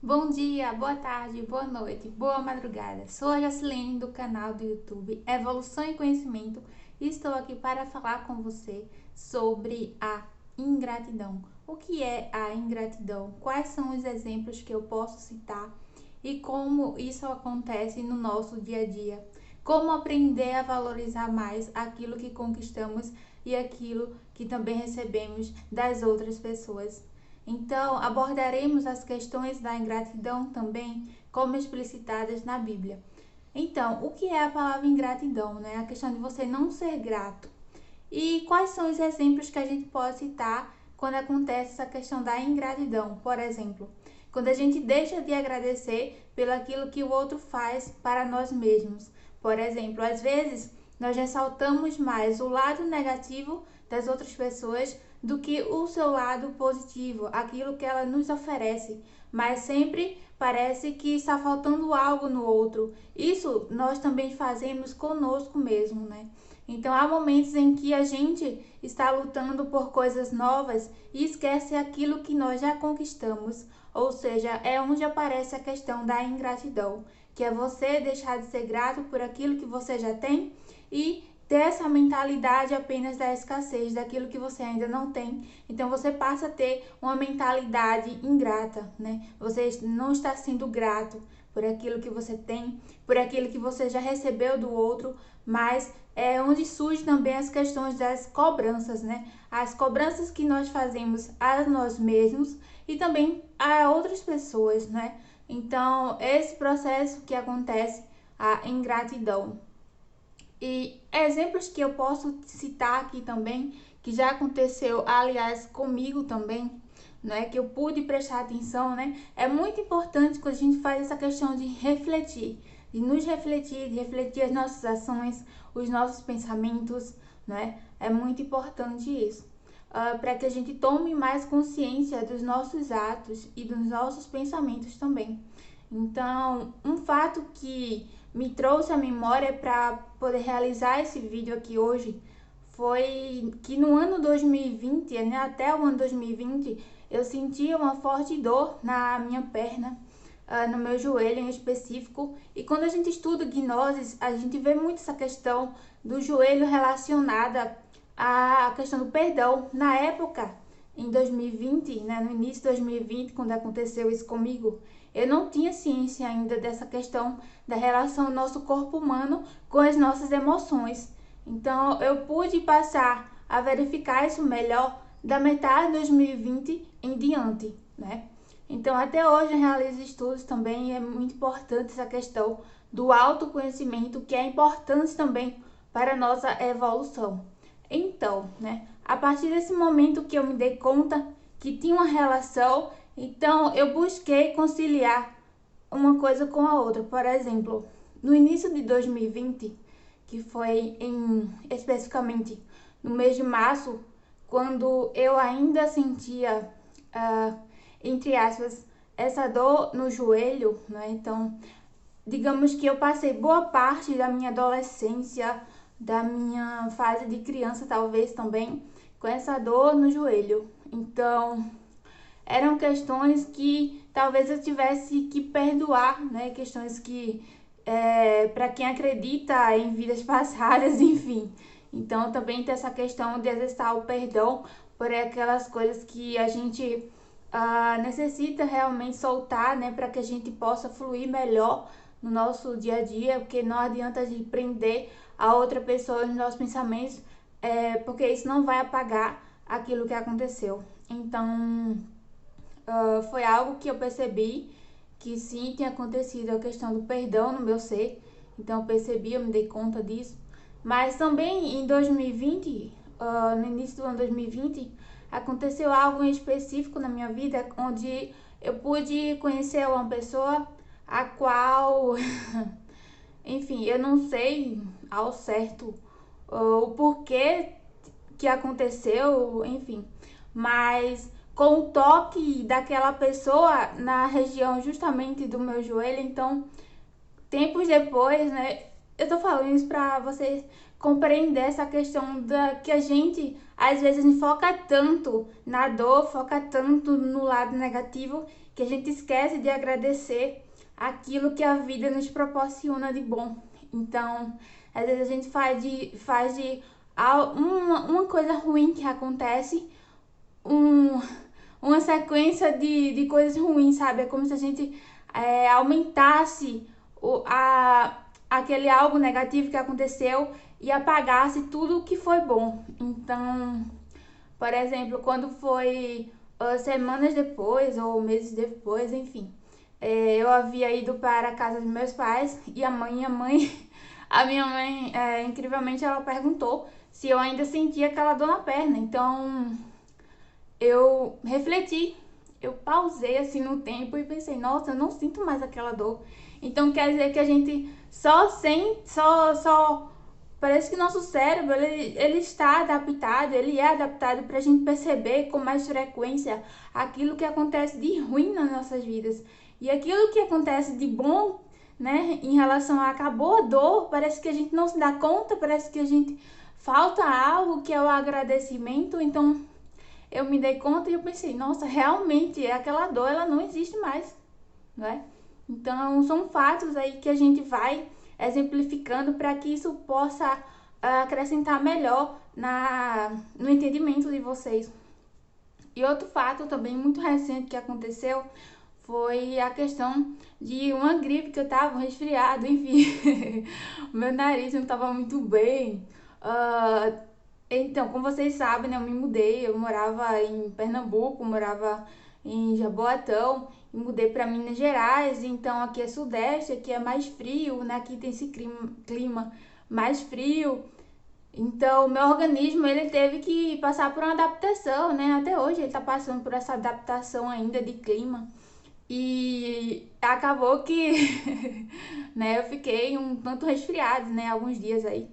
Bom dia, boa tarde, boa noite, boa madrugada. Sou a Jacilene do canal do YouTube Evolução e Conhecimento e estou aqui para falar com você sobre a ingratidão. O que é a ingratidão? Quais são os exemplos que eu posso citar e como isso acontece no nosso dia a dia? Como aprender a valorizar mais aquilo que conquistamos e aquilo que também recebemos das outras pessoas. Então, abordaremos as questões da ingratidão também, como explicitadas na Bíblia. Então, o que é a palavra ingratidão, né? A questão de você não ser grato. E quais são os exemplos que a gente pode citar quando acontece essa questão da ingratidão? Por exemplo, quando a gente deixa de agradecer pelo aquilo que o outro faz para nós mesmos. Por exemplo, às vezes nós ressaltamos mais o lado negativo das outras pessoas do que o seu lado positivo, aquilo que ela nos oferece, mas sempre parece que está faltando algo no outro. Isso nós também fazemos conosco mesmo, né? Então há momentos em que a gente está lutando por coisas novas e esquece aquilo que nós já conquistamos. Ou seja, é onde aparece a questão da ingratidão, que é você deixar de ser grato por aquilo que você já tem e ter essa mentalidade apenas da escassez, daquilo que você ainda não tem. Então você passa a ter uma mentalidade ingrata, né? Você não está sendo grato por aquilo que você tem, por aquilo que você já recebeu do outro, mas é onde surgem também as questões das cobranças, né? As cobranças que nós fazemos a nós mesmos e também a outras pessoas, né? Então, esse processo que acontece, a ingratidão. E exemplos que eu posso citar aqui também, que já aconteceu, aliás, comigo também, né, que eu pude prestar atenção, né? É muito importante quando a gente faz essa questão de refletir, de refletir as nossas ações, os nossos pensamentos, né? É muito importante isso. Para que a gente tome mais consciência dos nossos atos e dos nossos pensamentos também. Então, um fato que me trouxe à memória para poder realizar esse vídeo aqui hoje foi que no ano 2020, né, até o ano 2020, eu sentia uma forte dor na minha perna, no meu joelho em específico. E quando a gente estuda gnoses, a gente vê muito essa questão do joelho relacionada à questão do perdão. Na época, em 2020, né, no início de 2020, quando aconteceu isso comigo, eu não tinha ciência ainda dessa questão da relação do nosso corpo humano com as nossas emoções. Então, eu pude passar a verificar isso melhor da metade de 2020 em diante, né? Então, até hoje eu realizo estudos também e é muito importante essa questão do autoconhecimento, que é importante também para a nossa evolução. Então, né, a partir desse momento que eu me dei conta que tinha uma relação, então eu busquei conciliar uma coisa com a outra. Por exemplo, no início de 2020, que foi especificamente no mês de março, quando eu ainda sentia, entre aspas, essa dor no joelho, né? Então, digamos que eu passei boa parte da minha adolescência, da minha fase de criança talvez também, com essa dor no joelho. Então, eram questões que talvez eu tivesse que perdoar, né? Questões que, para quem acredita em vidas passadas, enfim. Então, também tem essa questão de exercitar o perdão por aquelas coisas que a gente necessita realmente soltar, né? Para que a gente possa fluir melhor no nosso dia a dia, porque não adianta a gente prender a outra pessoa nos nossos pensamentos, porque isso não vai apagar aquilo que aconteceu. Então, foi algo que eu percebi que sim tinha acontecido a questão do perdão no meu ser. Então eu percebi, eu me dei conta disso. Mas também em 2020, no início do ano 2020, aconteceu algo em específico na minha vida, onde eu pude conhecer uma pessoa a qual, enfim, eu não sei ao certo o porquê que aconteceu, enfim, mas com o toque daquela pessoa na região justamente do meu joelho. Então, tempos depois, né, eu tô falando isso pra vocês compreender essa questão da que a gente às vezes foca tanto na dor, foca tanto no lado negativo, que a gente esquece de agradecer aquilo que a vida nos proporciona de bom. Então, às vezes a gente faz de uma coisa ruim que acontece, um, uma sequência de coisas ruins, sabe? É como se a gente aumentasse aquele algo negativo que aconteceu e apagasse tudo o que foi bom. Então, por exemplo, quando foi semanas depois ou meses depois, enfim, eu havia ido para a casa dos meus pais e a minha mãe, incrivelmente, ela perguntou se eu ainda sentia aquela dor na perna. Então, eu refleti, eu pausei assim no tempo e pensei, nossa, eu não sinto mais aquela dor. Então quer dizer que a gente só parece que nosso cérebro ele está adaptado, ele é adaptado para a gente perceber com mais frequência aquilo que acontece de ruim nas nossas vidas. E aquilo que acontece de bom, né, em relação a acabou a dor, parece que a gente não se dá conta, parece que a gente falta algo que é o agradecimento. Então eu me dei conta e eu pensei, nossa, realmente aquela dor ela não existe mais, não é? Então são fatos aí que a gente vai exemplificando para que isso possa acrescentar melhor no entendimento de vocês. E outro fato também muito recente que aconteceu foi a questão de uma gripe que eu tava, um resfriado, enfim. Meu nariz não estava muito bem. Então, como vocês sabem, né, eu me mudei, eu morava em Pernambuco, morava em Jaboatão, e mudei para Minas Gerais, então aqui é sudeste, aqui é mais frio, né, aqui tem esse clima mais frio, então meu organismo ele teve que passar por uma adaptação, né, até hoje ele está passando por essa adaptação ainda de clima, e acabou que, né, eu fiquei um tanto resfriado, né, alguns dias aí.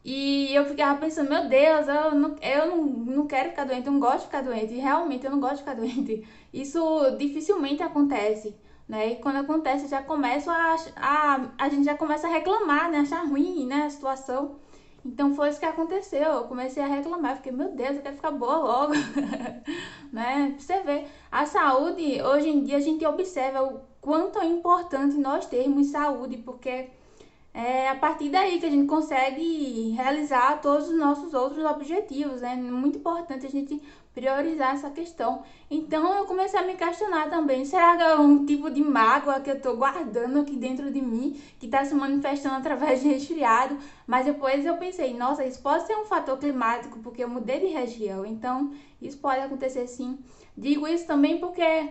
E eu ficava pensando, meu Deus, eu não quero ficar doente, eu não gosto de ficar doente. E realmente eu não gosto de ficar doente. Isso dificilmente acontece, né? E quando acontece, já começo a gente já começa a reclamar, né? Achar ruim, né? A situação. Então foi isso que aconteceu. Eu comecei a reclamar, fiquei, meu Deus, eu quero ficar boa logo, né? Pra você ver, a saúde, hoje em dia a gente observa o quanto é importante nós termos saúde, porque é a partir daí que a gente consegue realizar todos os nossos outros objetivos, né? É muito importante a gente priorizar essa questão. Então eu comecei a me questionar também, será que é um tipo de mágoa que eu tô guardando aqui dentro de mim, que tá se manifestando através de resfriado? Mas depois eu pensei, nossa, isso pode ser um fator climático, porque eu mudei de região, então isso pode acontecer sim. Digo isso também porque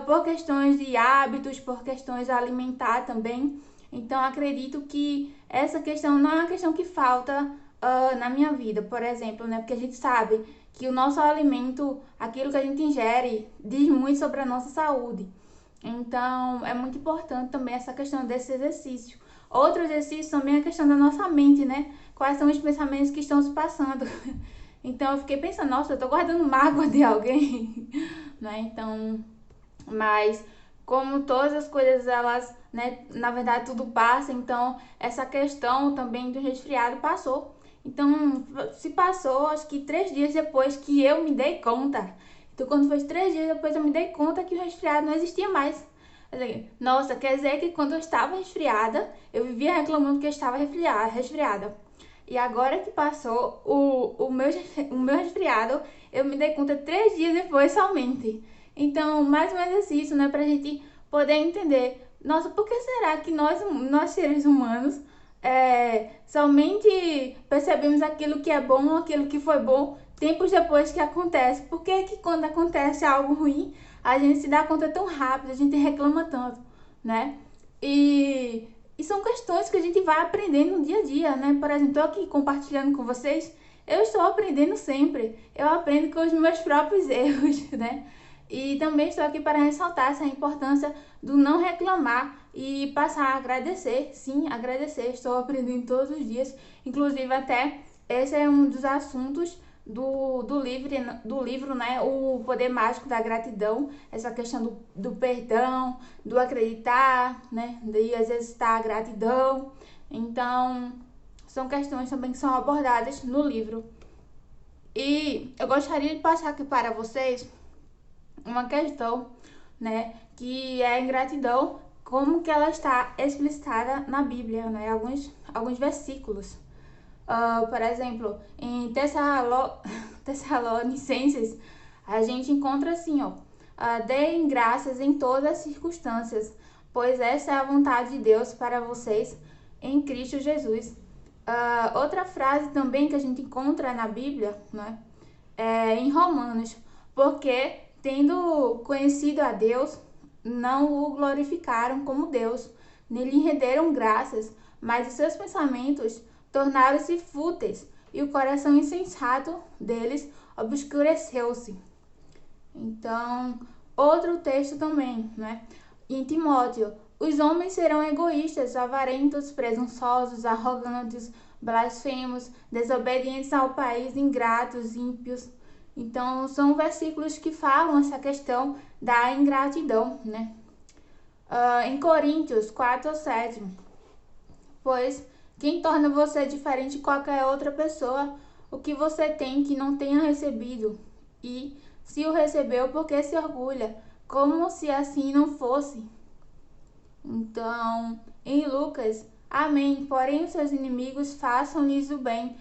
por questões de hábitos, por questões alimentar também. Então, acredito que essa questão não é uma questão que falta na minha vida, por exemplo, né? Porque a gente sabe que o nosso alimento, aquilo que a gente ingere, diz muito sobre a nossa saúde. Então, é muito importante também essa questão desse exercício. Outro exercício também é a questão da nossa mente, né? Quais são os pensamentos que estão se passando. Então, eu fiquei pensando, nossa, eu tô guardando mágoa de alguém, né? Então, mas como todas as coisas elas, né, na verdade tudo passa, então essa questão também do resfriado passou. Então se passou, acho que 3 dias depois que eu me dei conta. Então quando foi 3 dias depois eu me dei conta que o resfriado não existia mais. Nossa, quer dizer que quando eu estava resfriada, eu vivia reclamando que eu estava resfriada. E agora que passou o meu resfriado, eu me dei conta 3 dias depois somente. Então, mais um exercício, né, pra gente poder entender, nossa, por que será que nós seres humanos, somente percebemos aquilo que é bom, aquilo que foi bom, tempos depois que acontece? Por que que quando acontece algo ruim, a gente se dá conta tão rápido, a gente reclama tanto, né? E são questões que a gente vai aprendendo no dia a dia, né? Por exemplo, eu aqui compartilhando com vocês, eu estou aprendendo sempre. Eu aprendo com os meus próprios erros, né? E também estou aqui para ressaltar essa importância do não reclamar e passar a agradecer. Sim, agradecer. Estou aprendendo todos os dias. Inclusive, até esse é um dos assuntos do livro, né? O Poder Mágico da Gratidão. Essa questão do perdão, do acreditar, né? De exercitar a gratidão. Então, são questões também que são abordadas no livro. E eu gostaria de passar aqui para vocês uma questão né, que é a ingratidão, como que ela está explicitada na Bíblia, né, alguns versículos. Por exemplo, em Tessalonicenses, a gente encontra assim, ó, deem graças em todas as circunstâncias, pois essa é a vontade de Deus para vocês em Cristo Jesus. Outra frase também que a gente encontra na Bíblia, né, é em Romanos, porque tendo conhecido a Deus, não o glorificaram como Deus, nem lhe renderam graças, mas os seus pensamentos tornaram-se fúteis e o coração insensato deles obscureceu-se. Então, outro texto também, né? Em Timóteo, os homens serão egoístas, avarentos, presunçosos, arrogantes, blasfemos, desobedientes ao país, ingratos, ímpios. Então, são versículos que falam essa questão da ingratidão, né? Em Coríntios 4:7, pois quem torna você diferente de qualquer outra pessoa? O que você tem que não tenha recebido? E se o recebeu, por que se orgulha? Como se assim não fosse? Então, em Lucas, amém. Porém, os seus inimigos façam-lhes o bem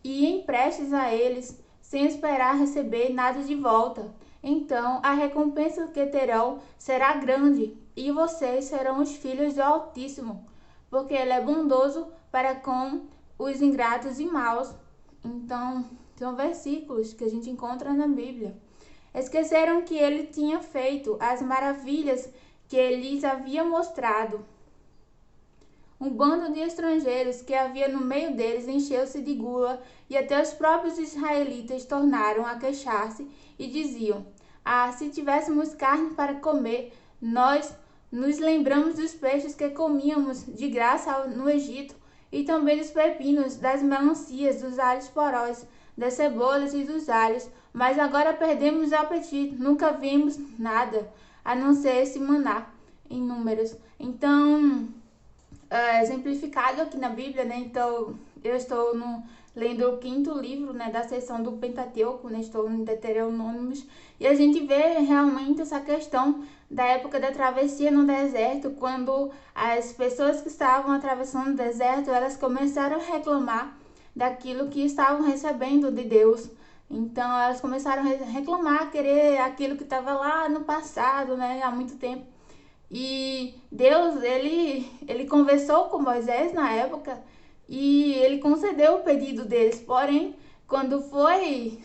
e emprestes a eles, sem esperar receber nada de volta. Então, a recompensa que terão será grande, e vocês serão os filhos do Altíssimo, porque ele é bondoso para com os ingratos e maus. Então, são versículos que a gente encontra na Bíblia. Esqueceram que ele tinha feito as maravilhas que ele lhes havia mostrado. Um bando de estrangeiros que havia no meio deles encheu-se de gula, e até os próprios israelitas tornaram a queixar-se e diziam: se tivéssemos carne para comer, nós nos lembramos dos peixes que comíamos de graça no Egito, e também dos pepinos, das melancias, dos alhos porós, das cebolas e dos alhos, mas agora perdemos o apetite, nunca vimos nada, a não ser esse maná em Números. Então, exemplificado aqui na Bíblia, né? Então, eu estou lendo o 5º livro, né, da seção do Pentateuco, né? Estou no Deuteronômicos, e a gente vê realmente essa questão da época da travessia no deserto, quando as pessoas que estavam atravessando o deserto, elas começaram a reclamar daquilo que estavam recebendo de Deus. Então, elas começaram a reclamar, querer aquilo que estava lá no passado, né, há muito tempo. E Deus, ele conversou com Moisés na época e ele concedeu o pedido deles. Porém, quando foi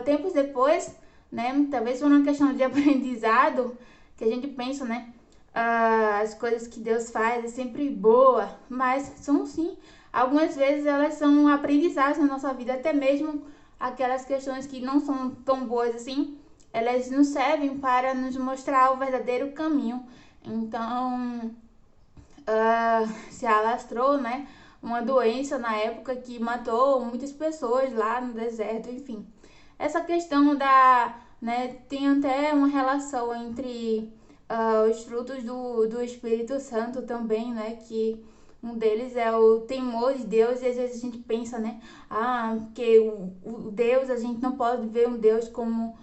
tempos depois, né, talvez por uma questão de aprendizado, que a gente pensa, né, as coisas que Deus faz é sempre boa, mas são sim, algumas vezes elas são aprendizados na nossa vida, até mesmo aquelas questões que não são tão boas assim, elas nos servem para nos mostrar o verdadeiro caminho. Então, se alastrou, né, uma doença na época que matou muitas pessoas lá no deserto, enfim. Essa questão né, tem até uma relação entre os frutos do Espírito Santo também, né, que um deles é o temor de Deus, e às vezes a gente pensa, né, que o Deus, a gente não pode ver um Deus como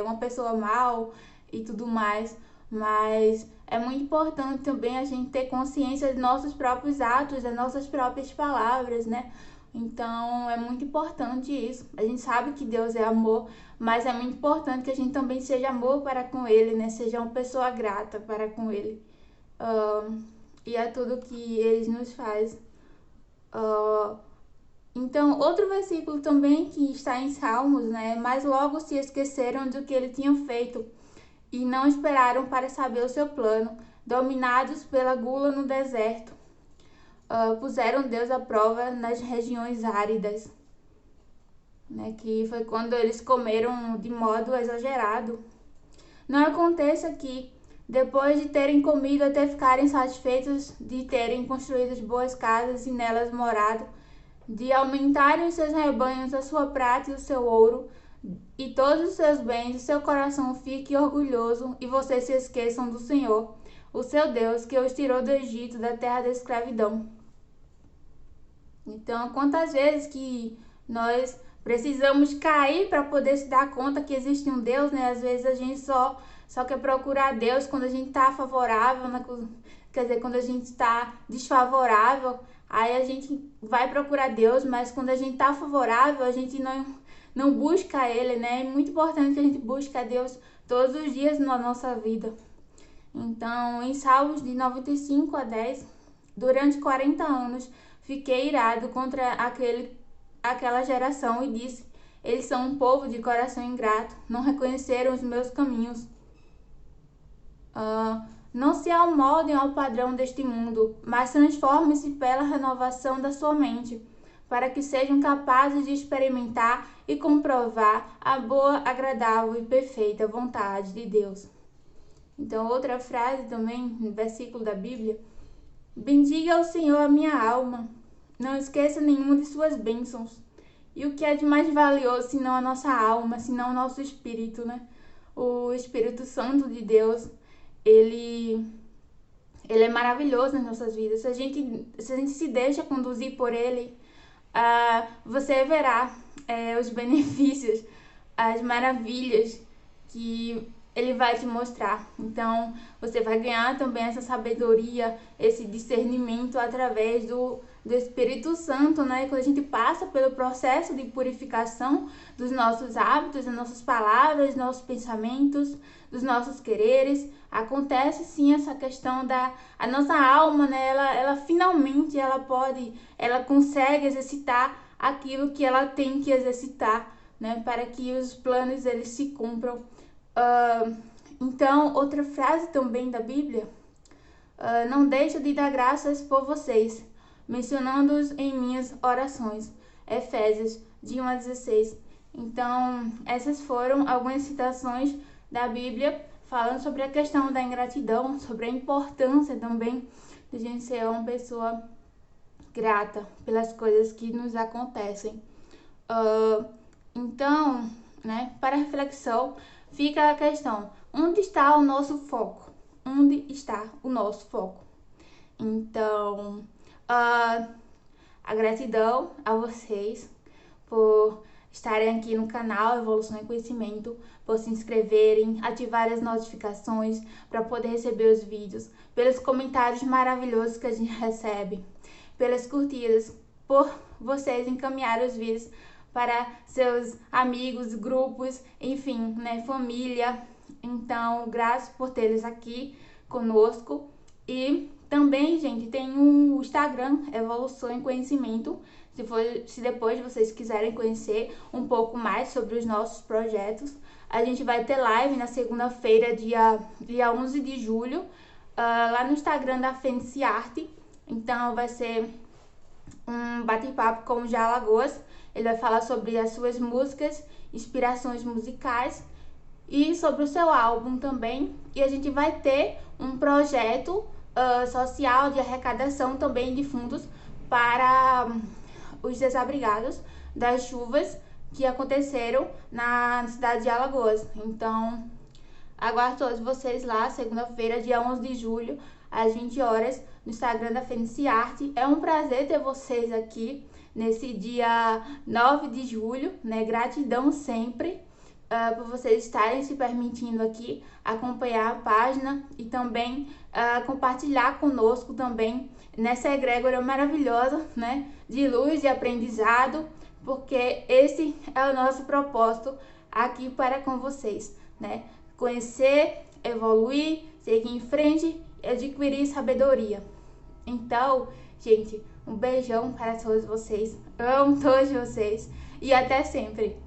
uma pessoa mal e tudo mais, mas é muito importante também a gente ter consciência dos nossos próprios atos, das nossas próprias palavras, né? Então é muito importante isso. A gente sabe que Deus é amor, mas é muito importante que a gente também seja amor para com Ele, né? Seja uma pessoa grata para com Ele. E é tudo que Ele nos faz. Então, outro versículo também que está em Salmos, né? Mas logo se esqueceram do que ele tinha feito e não esperaram para saber o seu plano, dominados pela gula no deserto. Puseram Deus à prova nas regiões áridas, né? Que foi quando eles comeram de modo exagerado. Não aconteça que, depois de terem comido até ficarem satisfeitos, de terem construído boas casas e nelas morado, de aumentarem os seus rebanhos, a sua prata e o seu ouro, e todos os seus bens, o seu coração fique orgulhoso, e vocês se esqueçam do Senhor, o seu Deus, que os tirou do Egito, da terra da escravidão. Então, quantas vezes que nós precisamos cair para poder se dar conta que existe um Deus, né? Às vezes a gente só quer procurar Deus quando a gente tá favorável, né? Quer dizer, quando a gente está desfavorável, aí a gente vai procurar Deus, mas quando a gente tá favorável, a gente não busca Ele, né? É muito importante que a gente busque a Deus todos os dias na nossa vida. Então, em Salmos de 95 a 10, durante 40 anos, fiquei irado contra aquela geração e disse: eles são um povo de coração ingrato, não reconheceram os meus caminhos. Não se amoldem ao padrão deste mundo, mas transformem-se pela renovação da sua mente, para que sejam capazes de experimentar e comprovar a boa, agradável e perfeita vontade de Deus. Então, outra frase também, no versículo da Bíblia: bendiga ao Senhor a minha alma, não esqueça nenhuma de suas bênçãos. E o que é de mais valioso, senão a nossa alma, senão o nosso espírito, né? O Espírito Santo de Deus, ele é maravilhoso nas nossas vidas. Se a gente se deixa conduzir por ele, você verá os benefícios, as maravilhas que ele vai te mostrar. Então, você vai ganhar também essa sabedoria, esse discernimento através do Espírito Santo, né? Quando a gente passa pelo processo de purificação dos nossos hábitos, das nossas palavras, dos nossos pensamentos, dos nossos quereres, acontece sim essa questão a nossa alma, né? Ela finalmente ela consegue exercitar aquilo que ela tem que exercitar, né? Para que os planos eles se cumpram. Então, outra frase também da Bíblia: não deixo de dar graças por vocês, mencionando-os em minhas orações. Efésios, de 1 a 16. Então, essas foram algumas citações da Bíblia falando sobre a questão da ingratidão, sobre a importância também de a gente ser uma pessoa grata pelas coisas que nos acontecem. Então, né, para reflexão, fica a questão: onde está o nosso foco? Onde está o nosso foco? Então, a gratidão a vocês por estarem aqui no canal Evolução e Conhecimento, por se inscreverem, ativar as notificações para poder receber os vídeos, pelos comentários maravilhosos que a gente recebe, pelas curtidas, por vocês encaminharem os vídeos para seus amigos, grupos, enfim, né, família. Então, graças por tê-los aqui conosco. E também, gente, tem um Instagram, Evolução e Conhecimento. Se depois vocês quiserem conhecer um pouco mais sobre os nossos projetos, a gente vai ter live na segunda-feira, dia 11 de julho, lá no Instagram da Fênix Arte. Então, vai ser um bate-papo com o Já Lagoas. Ele vai falar sobre as suas músicas, inspirações musicais e sobre o seu álbum também. E a gente vai ter um projeto social de arrecadação também de fundos para os desabrigados das chuvas que aconteceram na cidade de Alagoas. Então, aguardo todos vocês lá, segunda-feira, dia 11 de julho, às 20 horas, no Instagram da Fênix Arte. É um prazer ter vocês aqui nesse dia 9 de julho, né? Gratidão sempre por vocês estarem se permitindo aqui acompanhar a página e também compartilhar conosco também nessa egrégora maravilhosa, né? De luz e aprendizado, porque esse é o nosso propósito aqui para com vocês, né? Conhecer, evoluir, seguir em frente e adquirir sabedoria. Então, gente, um beijão para todos vocês. Amo todos vocês e até sempre.